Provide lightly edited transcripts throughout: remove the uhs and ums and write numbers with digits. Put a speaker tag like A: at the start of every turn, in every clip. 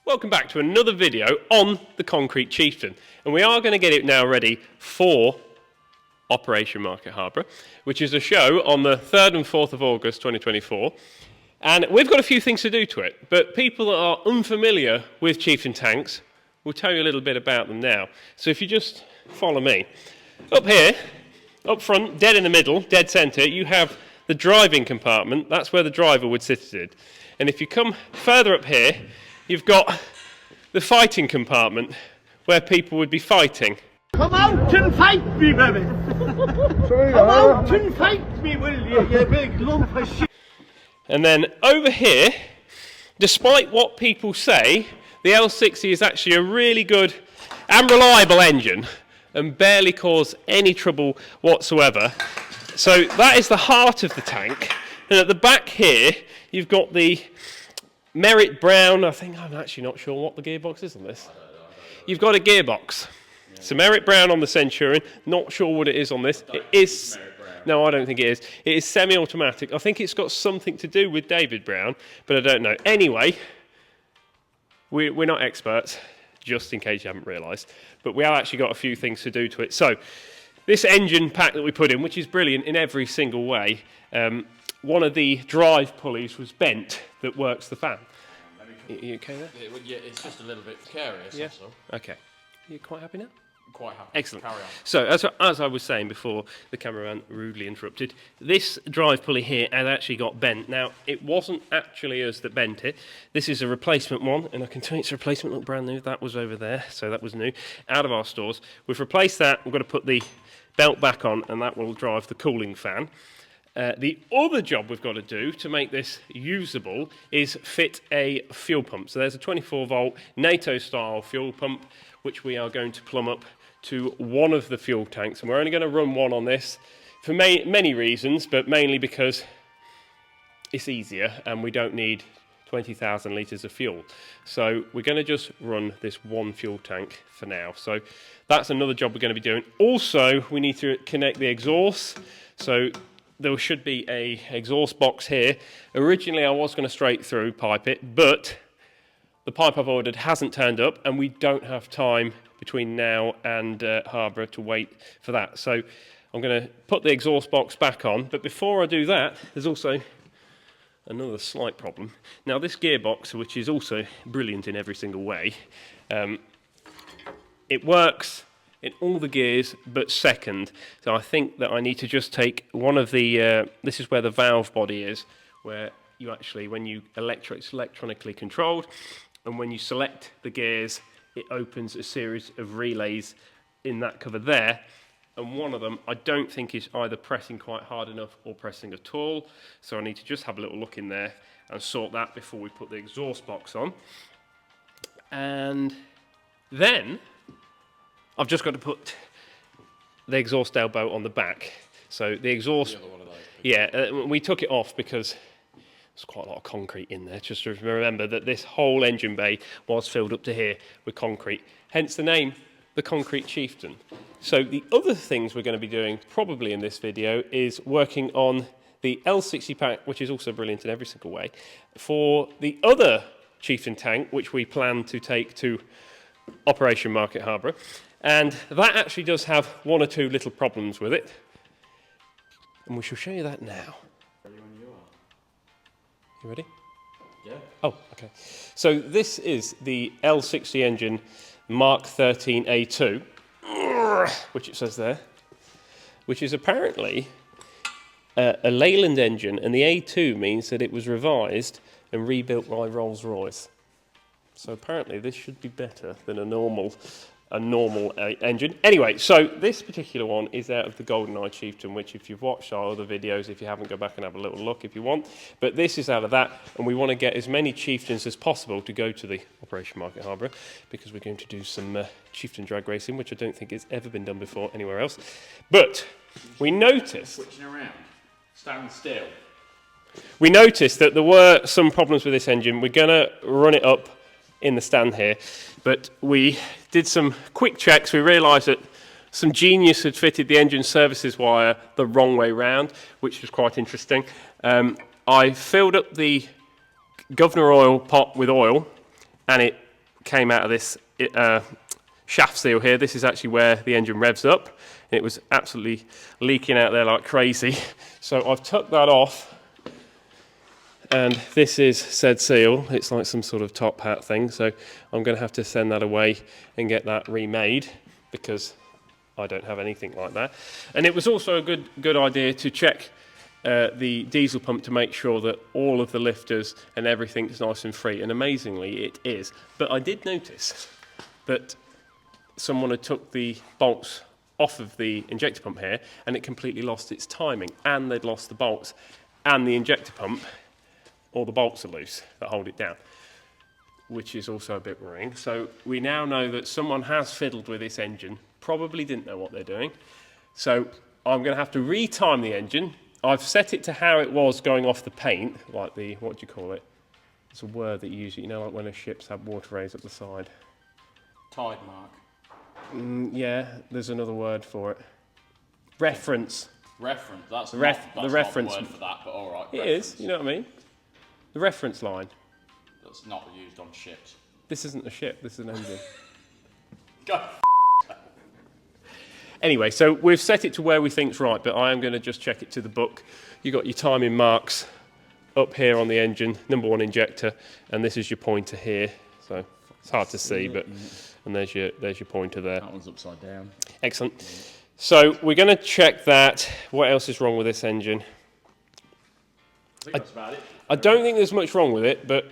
A: Welcome back to another video on the Concrete Chieftain, and we are going to get it now ready for Operation Market Harborough, which is a show on the 3rd and 4th of August 2024, and we've got a few things to do to it, but people that are unfamiliar with Chieftain tanks, we'll tell you a little bit about them now. So if you just follow me. Up here, up front, dead in the middle, dead centre, you have the driving compartment. That's where the driver would sit in. And if you come further up here, you've got the fighting compartment where people would be fighting.
B: Come out and fight me, baby! Come out and fight me, will you big lump of shit!
A: And then over here, despite what people say, the L60 is actually a really good and reliable engine and barely cause any trouble whatsoever. So that is the heart of the tank. And at the back here, you've got the Merit Brown. I'm actually not sure what the gearbox is on this. You've got a gearbox. So Merit Brown on the Centurion. Not sure what it is on this. It is. No, I don't think it is. It is semi-automatic. I think it's got something to do with David Brown, but I don't know. Anyway, we're not experts, just in case you haven't realised. But we have actually got a few things to do to it. So this engine pack that we put in, which is brilliant in every single way, one of the drive pulleys was bent that works the fan. Are you okay there?
C: Yeah, it's just a little bit precarious,
A: yeah.
C: that's all.
A: Okay. Are you quite happy now?
C: Quite happy.
A: Excellent.
C: Carry on.
A: So, as I was saying before, the cameraman rudely interrupted, this drive pulley here has actually got bent. Now, it wasn't actually us that bent it. This is a replacement one, and I can tell you it's a replacement, look brand new. That was over there, so that was new, out of our stores. We've replaced that. We've got to put the belt back on, and that will drive the cooling fan. The other job we've got to do to make this usable is fit a fuel pump. So there's a 24-volt NATO-style fuel pump, which we are going to plumb up to one of the fuel tanks. And we're only going to run one on this for many reasons, but mainly because it's easier and we don't need 20,000 litres of fuel. So we're going to just run this one fuel tank for now. So that's another job we're going to be doing. Also, we need to connect the exhaust. So there should be a exhaust box here. Originally, I was going to straight through pipe it, but the pipe I've ordered hasn't turned up, and we don't have time between now and Harborough to wait for that. So I'm going to put the exhaust box back on, but before I do that, there's also another slight problem. Now, this gearbox, which is also brilliant in every single way, it works in all the gears but second. So I think that I need to just take one of the, this is where the valve body is, where you actually, when you it's electronically controlled, and when you select the gears, it opens a series of relays in that cover there. And one of them, I don't think is either pressing quite hard enough or pressing at all. So I need to just have a little look in there and sort that before we put the exhaust box on. And then I've just got to put the exhaust elbow on the back. So the exhaust, we took it off because there's quite a lot of concrete in there. Just to remember that this whole engine bay was filled up to here with concrete. Hence the name, the Concrete Chieftain. So the other things we're going to be doing probably in this video is working on the L60 pack, which is also brilliant in every single way, for the other Chieftain tank, which we plan to take to Operation Market Harborough. And that actually does have one or two little problems with it. And we shall show you that now. You ready?
C: Yeah.
A: Oh, okay. So this is the L60 engine Mark 13A2, which it says there, which is apparently a Leyland engine, and the A2 means that it was revised and rebuilt by Rolls-Royce. So apparently this should be better than a normal engine. Anyway, so this particular one is out of the GoldenEye Chieftain, which if you've watched our other videos, if you haven't, go back and have a little look if you want. But this is out of that, and we want to get as many Chieftains as possible to go to the Operation Market Harborough, because we're going to do some Chieftain drag racing, which I don't think has ever been done before anywhere else. But we noticed...
C: Switching around. Stand still.
A: We noticed that there were some problems with this engine. We're going to run it up in the stand here, but we did some quick checks. We realised that some genius had fitted the engine services wire the wrong way round, which was quite interesting. I filled up the governor oil pot with oil, and it came out of this shaft seal here. This is actually where the engine revs up. It was absolutely leaking out there like crazy. So I've took that off, and this is said seal. It's like some sort of top hat thing. So I'm going to have to send that away and get that remade, because I don't have anything like that. And it was also a good idea to check the diesel pump to make sure that all of the lifters and everything is nice and free, and amazingly it is. But I did notice that someone had took the bolts off of the injector pump here, and it completely lost its timing, and they'd lost the bolts and the injector pump. All the bolts are loose that hold it down, which is also a bit worrying. So we now know that someone has fiddled with this engine, probably didn't know what they're doing. So I'm going to have to re-time the engine. I've set it to how it was going off the paint, like the, what do you call it? It's a word that you use, you know, like when the ships have water rays up the side.
C: Tide mark.
A: Yeah, there's another word for it. Reference.
C: Reference. That's
A: The
C: not
A: reference.
C: the word for that, but all right.
A: It is, you know what I mean? The reference line.
C: That's not used on ships.
A: This isn't a ship, this is an engine.
C: Go.
A: Anyway, so we've set it to where we think's right, but I am going to just check it to the book. You've got your timing marks up here on the engine, number 1 injector, and this is your pointer here. So it's hard to see, but and there's your pointer there.
C: That one's upside down.
A: Excellent. So we're going to check that. What else is wrong with this engine?
C: I think that's about it.
A: I don't think there's much wrong with it, but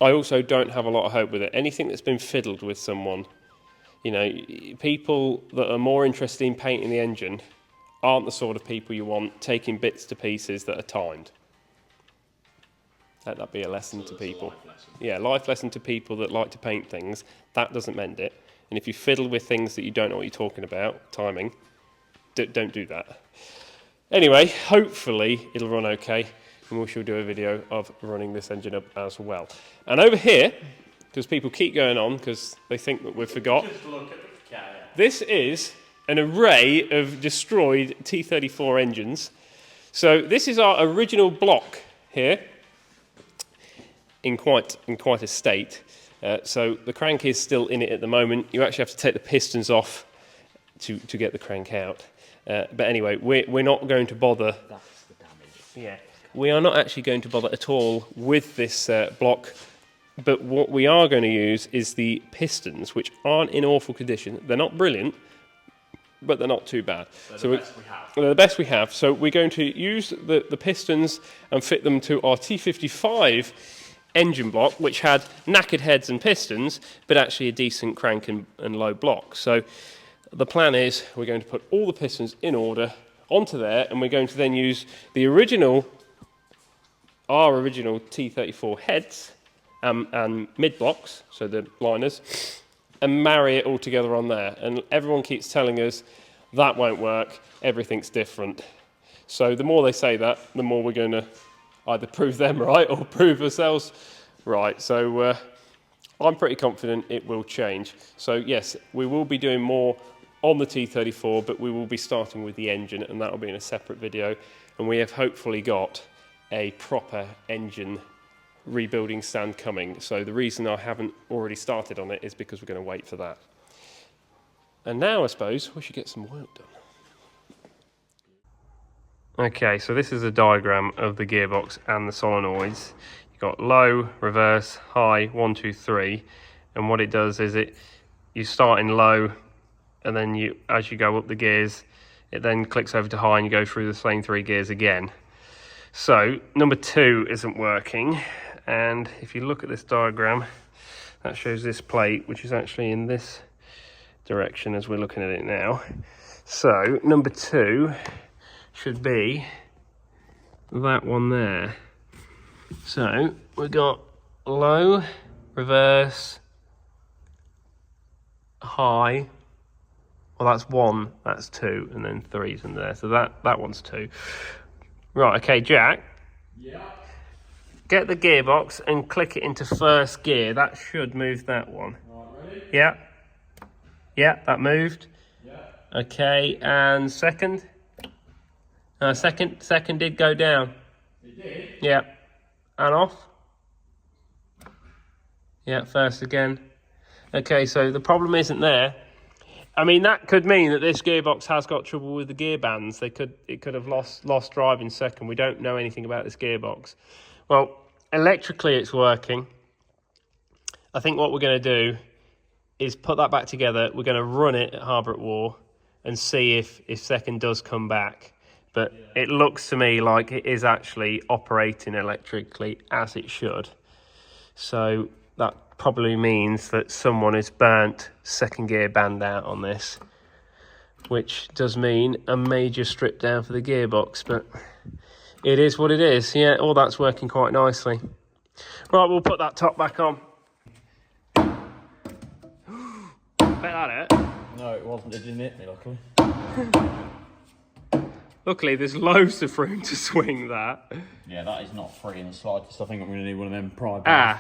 A: I also don't have a lot of hope with it. Anything that's been fiddled with someone, you know, people that are more interested in painting the engine aren't the sort of people you want taking bits to pieces that are timed. Let that be a lesson to people. Yeah, life lesson to people that like to paint things. That doesn't mend it. And if you fiddle with things that you don't know what you're talking about, timing, don't do that. Anyway, hopefully it'll run okay, and we shall do a video of running this engine up as well. And over here, because people keep going on because they think that we've forgot,
C: Just look at the car.
A: this is an array of destroyed T34 engines. So this is our original block here in quite a state. So the crank is still in it at the moment. You actually have to take the pistons off to get the crank out. But anyway, we're not going to bother.
B: That's the damage.
A: Yeah, we are not actually going to bother at all with this block. But what we are going to use is the pistons, which aren't in awful condition. They're not brilliant, but they're not too bad.
C: They're the best we have.
A: They're the best we have. So we're going to use the pistons and fit them to our T55 engine block, which had knackered heads and pistons, but actually a decent crank and low block. So the plan is we're going to put all the pistons in order onto there, and we're going to then use our original T34 heads and mid blocks, so the liners, and marry it all together on there. And everyone keeps telling us that won't work, everything's different. So the more they say that, the more we're going to either prove them right or prove ourselves right. So I'm pretty confident it will change. So yes, we will be doing more on the T34, but we will be starting with the engine, and that will be in a separate video. And we have hopefully got a proper engine rebuilding stand coming. So the reason I haven't already started on it is because we're going to wait for that. And now I suppose we should get some work done. Okay, so this is a diagram of the gearbox and the solenoids. You've got low, reverse, high, 1, 2, 3. And what it does is you start in low, and then as you go up the gears, it then clicks over to high, and you go through the same 3 gears again. So number 2 isn't working. And if you look at this diagram, that shows this plate, which is actually in this direction as we're looking at it now. So number 2 should be that one there. So we've got low, reverse, high. Well, that's 1, that's 2, and then 3's in there. So that one's 2. Right, okay, Jack.
C: Yeah.
A: Get the gearbox and click it into first gear. That should move that one.
C: Right, ready?
A: Yeah. Yeah, that moved.
C: Yeah.
A: Okay, and second? Second did go down.
C: It did?
A: Yeah. And off? Yeah, first again. Okay, so the problem isn't there. I mean, that could mean that this gearbox has got trouble with the gear bands. It could have lost drive in second. We don't know anything about this gearbox. Well, electrically it's working. I think what we're going to do is put that back together. We're going to run it at Harbour at War and see if second does come back. But it looks to me like it is actually operating electrically as it should. So that probably means that someone has burnt second gear band out on this, which does mean a major strip down for the gearbox, but it is what it is. Yeah, all that's working quite nicely. Right, we'll put that top back on. Bet that hurt.
C: No, it wasn't. It didn't hit me, luckily.
A: Luckily, there's loads of room to swing that.
C: Yeah, that is not free in the slightest. I think I'm going to need one of them pry bars.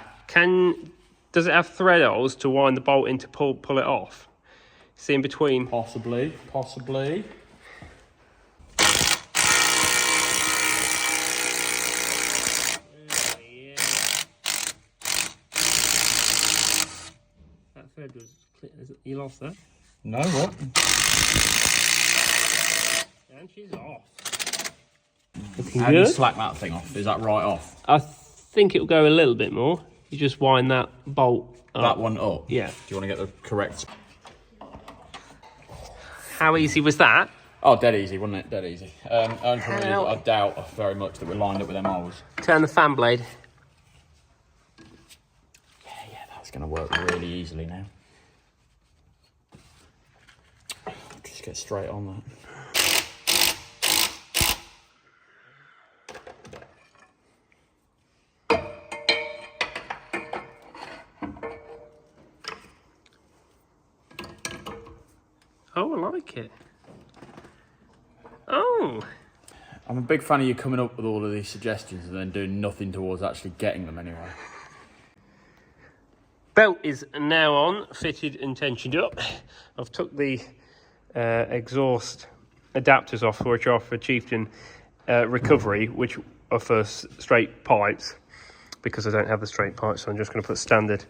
A: Does it have thread holes to wind the bolt in to pull it off? See in between?
C: Possibly.
A: That thread was... You lost that?
C: No, what?
A: And she's off.
C: How do you slack that thing off? Is that right off?
A: I think it'll go a little bit more. You just wind that bolt up.
C: That one up?
A: Yeah.
C: Do you want to get the correct...
A: How easy was that?
C: Oh, dead easy, wasn't it? Dead easy. Only problem is I doubt very much that we're lined up with them holes.
A: Turn the fan blade.
C: Yeah, that's going to work really easily now. Just get straight on that.
A: Oh, I like it. Oh.
C: I'm a big fan of you coming up with all of these suggestions and then doing nothing towards actually getting them anyway.
A: Belt is now on, fitted and tensioned up. I've took the exhaust adapters off, which are for Chieftain recovery, which are for straight pipes, because I don't have the straight pipes, so I'm just going to put standard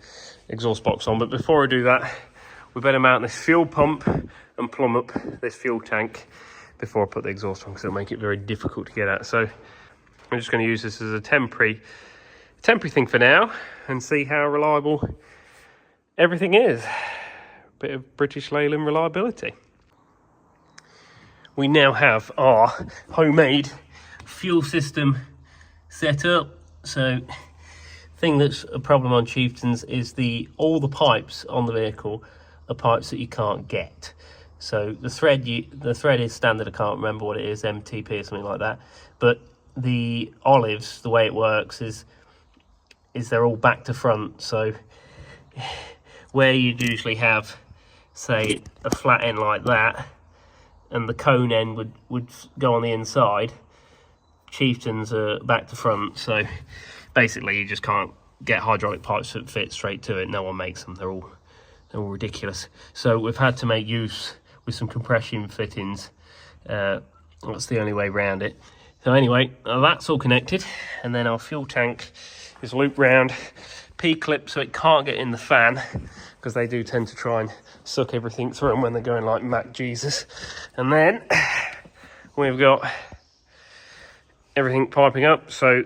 A: exhaust box on. But before I do that, we better mount this fuel pump and plumb up this fuel tank before I put the exhaust on, because it'll make it very difficult to get at. So I'm just going to use this as a temporary thing for now and see how reliable everything is. Bit of British Leyland reliability. We now have our homemade fuel system set up. So thing that's a problem on Chieftains is all the pipes on the vehicle are pipes that you can't get. So the thread is standard. I can't remember what it is, MTP or something like that. But the olives, the way it works is they're all back to front. So where you'd usually have, say, a flat end like that, and the cone end would go on the inside, Chieftains are back to front. So basically, you just can't get hydraulic pipes that fit straight to it. No one makes them. They're all ridiculous. So we've had to make use with some compression fittings. That's the only way around it. So anyway, that's all connected, and then our fuel tank is looped round, P-clip, so it can't get in the fan, because they do tend to try and suck everything through them when they're going like Mac Jesus. And then we've got everything piping up. So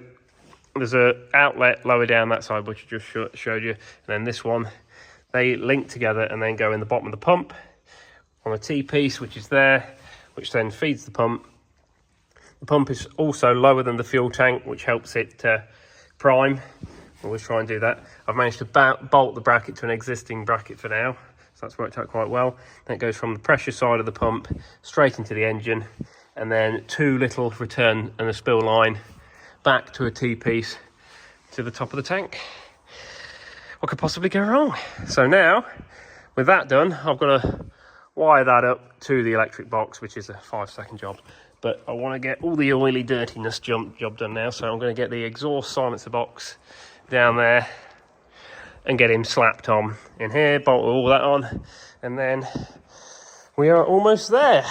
A: there's a outlet lower down that side, which I just showed you, and then this one, they link together and then go in the bottom of the pump on a T-piece, which is there, which then feeds the pump. The pump is also lower than the fuel tank, which helps it prime. Always try and do that. I've managed to bolt the bracket to an existing bracket for now, so that's worked out quite well. Then it goes from the pressure side of the pump straight into the engine, and then two little return and a spill line back to a T-piece to the top of the tank. What could possibly go wrong? So now, with that done, I've got to wire that up to the electric box, which is a 5-second job. But I want to get all the oily dirtiness job done now, so I'm going to get the exhaust silencer box down there and get him slapped on in here, bolt all that on, and then we are almost there.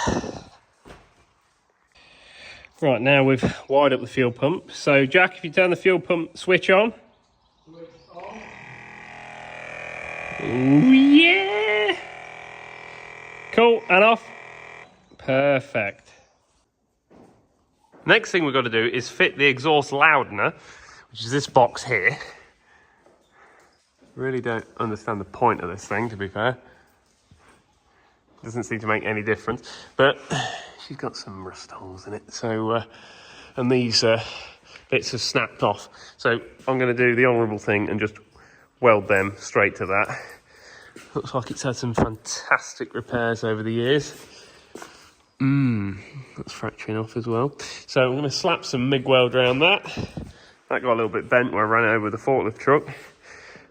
A: Right, now we've wired up the fuel pump. So Jack, if you turn the fuel pump switch on. Switch on. Ooh, And off. Perfect. Next thing we've got to do is fit the exhaust loudener, which is this box here. Really don't understand the point of this thing, to be fair. Doesn't seem to make any difference, but she's got some rust holes in it. So, and these bits have snapped off. So I'm going to do the honourable thing and just weld them straight to that. Looks like it's had some fantastic repairs over the years. That's fracturing off as well. So I'm going to slap some MIG weld around that. That got a little bit bent where I ran it over the forklift truck.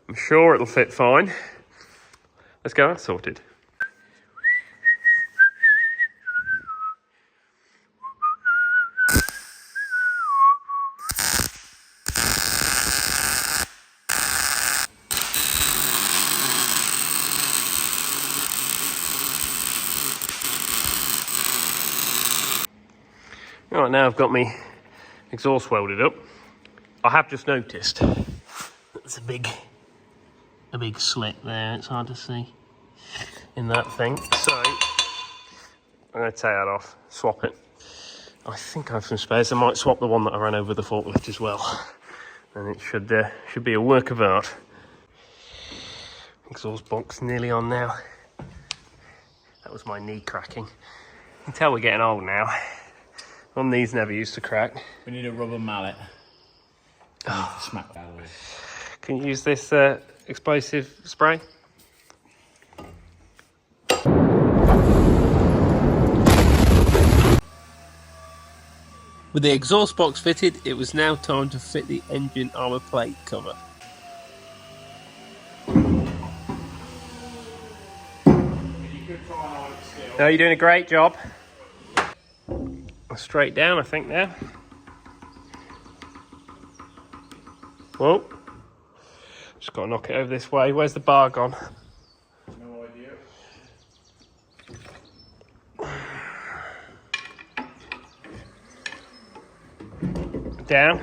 A: I'm sure it'll fit fine. Let's get that sorted. Right, now I've got my exhaust welded up. I have just noticed there's a big slit there. It's hard to see in that thing. So I'm going to take that off, swap it. I think I have some spares. I might swap the one that I ran over the forklift as well, and it should be a work of art. Exhaust box nearly on now. That was my knee cracking. You can tell we're getting old now. One of these never used to crack.
C: We need a rubber mallet. Smack that away.
A: Can you use this explosive spray? With the exhaust box fitted, it was now time to fit the engine armour plate cover. No, you're doing a great job. Straight down, I think, now. Whoa. Just got to knock it over this way. Where's the bar gone?
C: No idea.
A: Down.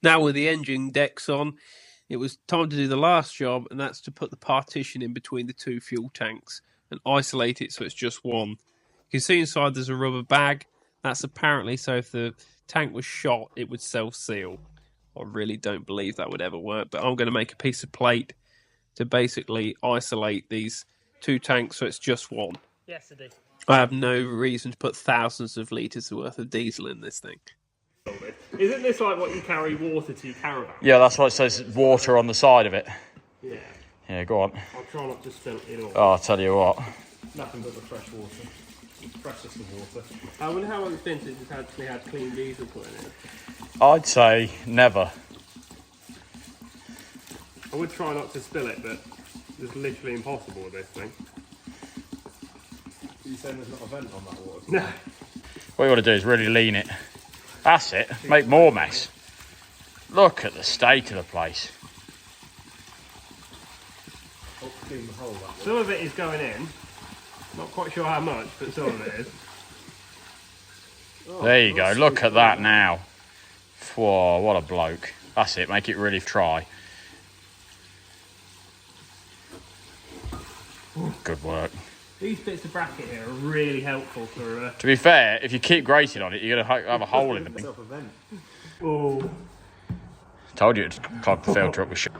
A: Now with the engine decks on, it was time to do the last job, and that's to put the partition in between the two fuel tanks and isolate it so it's just one. You can see inside there's a rubber bag. That's apparently so if the tank was shot, it would self-seal. I really don't believe that would ever work, but I'm going to make a piece of plate to basically isolate these two tanks so it's just one. Yes, I do. I have no reason to put thousands of litres worth of diesel in this thing. Isn't this like what you carry water to your caravan?
C: Yeah, that's why it says water on the side of it.
A: Yeah.
C: Yeah, go on.
A: I'll try not to spill it all.
C: Oh, I'll tell you what.
A: Nothing but the fresh water. Freshest of water. I wonder how long it's been since it's actually had clean diesel put in it.
C: I'd say never.
A: I would try not to spill it, but it's literally impossible with this thing.
B: Are you saying there's not a vent on that water?
A: No.
C: What you want to do is really lean it. That's it. Make more mess. Look at the state of the place.
B: Clean the hole that way.
A: Some of it is going in. Not quite sure how much, but some of it is.
C: There you go. Look at that now. Whoa, what a bloke. That's it. Make it really dry. Good work.
A: These bits of bracket here are really helpful for...
C: To be fair, if you keep grating on it, you're going to have a hole in the thing.
A: Oh.
C: Told you it'd clog the filter up with shit.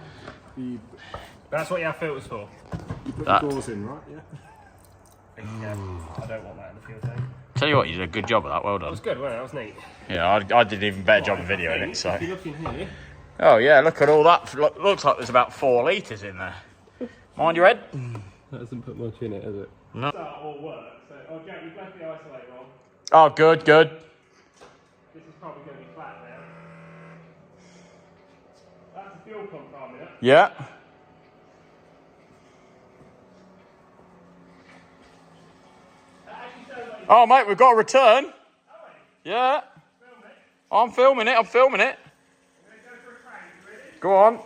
A: That's what you have filters for.
B: You put
C: That-
B: the doors in, right? Yeah.
A: I don't want that in the fuel tank.
C: Tell you what, you did a good job of that. Well
A: That
C: done.
A: was good, wasn't it? That was neat.
C: Yeah, I did an even better job of videoing it. So.
A: If you look in here...
C: Oh yeah, look at all that. Looks like there's about 4 litres in there. Mind your head.
A: That hasn't put much in it, has it?
C: No.
A: That all works. So, oh, Jack, you've left the isolator on.
C: Oh, good, good.
A: This is probably going to be flat now. That's a fuel pump arming it.
C: Yeah. Oh, mate, we've got a return. Yeah. I'm filming it. I'm filming it. Go on.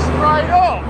C: Straight up.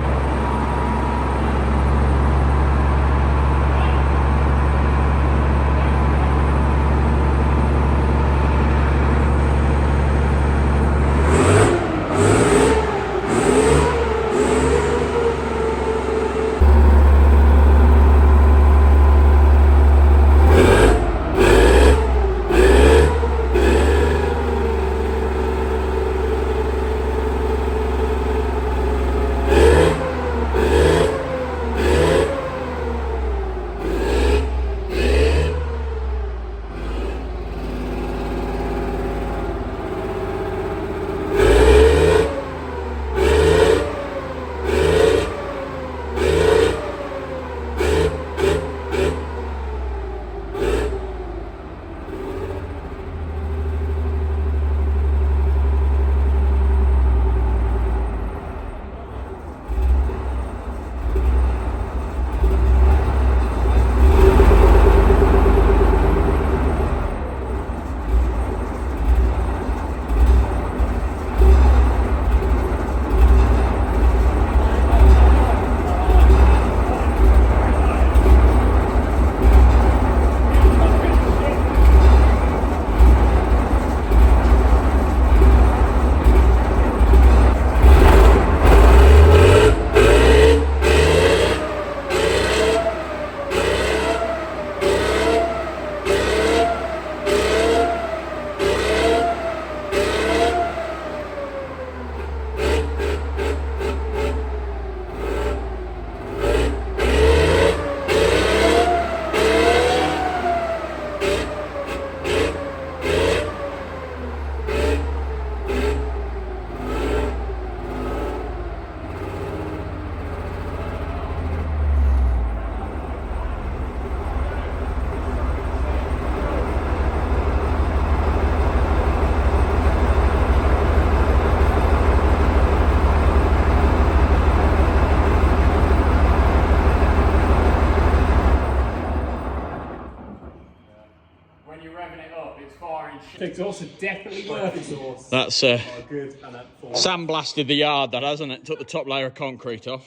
A: Exhaust are definitely worth exhaust.
C: That's
A: Good. And
C: sandblasted the yard, that hasn't it? Took the top layer of concrete off.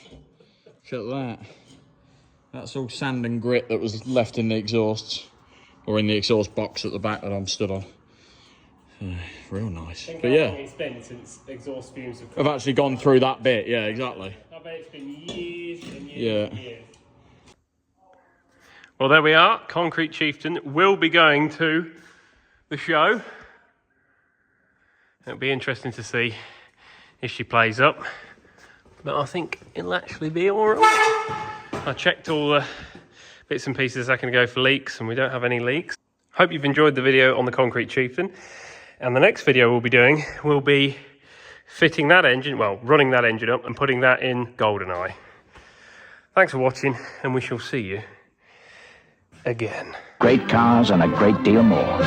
C: Look at that. That's all sand and grit that was left in the exhausts, or in the exhaust box at the back that I'm stood on. Real nice.
A: Think
C: But
A: how
C: yeah,
A: long it's been since exhaust fumes have
C: I've actually gone through that bit. Yeah, exactly.
A: I bet it's been years and years
C: Yeah.
A: and years. Well, there we are. Concrete Chieftain will be going to the show. It'll be interesting to see if she plays up. But I think it'll actually be all right. I checked all the bits and pieces a second ago for leaks, and we don't have any leaks. Hope you've enjoyed the video on the Concrete Chieftain. And the next video we'll be doing will be fitting that engine, well, running that engine up and putting that in GoldenEye. Thanks for watching, and we shall see you again.
D: Great cars and a great deal more.